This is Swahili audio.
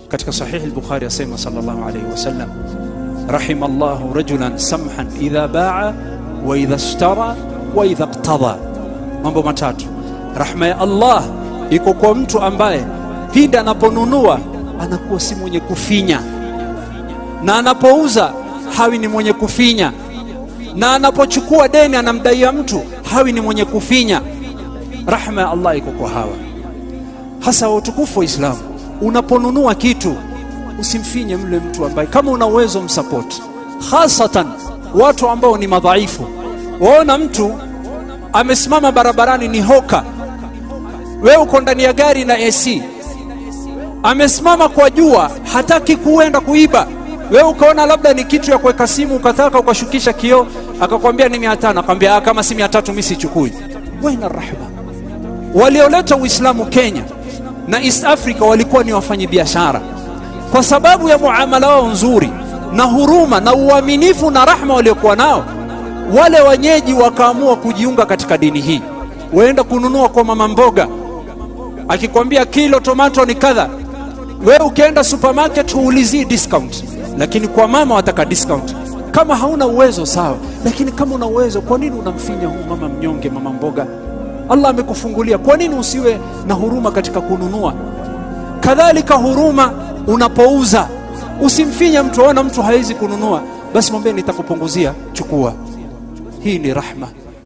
Katika Sahih al-Bukhari asema sallallahu alayhi wasallam, rahimallahu rajulan samhan idha ba'a wa idha ishtara wa idha iqtada. Mambo matatu. Rahma ya Allah iko kwa mtu ambaye pindi anaponunua anakuwa si mwenye kufinya, na anapouza hawi ni mwenye kufinya, na anapochukua deni anamdaia mtu hawi ni mwenye kufinya. Rahma ya Allah iko kwa hawa. Hasa utukufu wa Islam, unaponunua kitu usimfinye mle mtu ambaye, kama una uwezo msupport, hasatan watu ambao ni madhaifu. Waona mtu amesimama barabarani ni hoka, wewe uko ndani ya gari na AC, amesimama kwa jua, hataki kuenda kuiba, wewe ukaona labda ni kitu ya kuweka simu, ukataka ukashukisha kioo, akakwambia ni 500, akwambia kama si 300 mimi sichukui. Waina rahma. Walioleta Uislamu Kenya na East Africa walikuwa ni wafanyi biashara, kwa sababu ya muamala wao nzuri na huruma na uaminifu na rahma waliokuwa nao. Wale wenyeji wakaamua kujiunga katika dini hii. Waenda kununua kwa mama mboga, akikwambia kilo tomato ni kadha, wewe ukienda supermarket huulizi discount, lakini kwa mama wataka discount. Kama hauna uwezo sawa, lakini kama una uwezo, kwa nini unamfinya huyu mama mnyonge, mama mboga? Allah amekufungulia, kwa nini usiwe na huruma katika kununua? Kadhalika huruma unapouza, usimfinya mtu. Ona mtu hawezi kununua, basi mwambie nitakupunguzia, chukua. Hii ni rahma.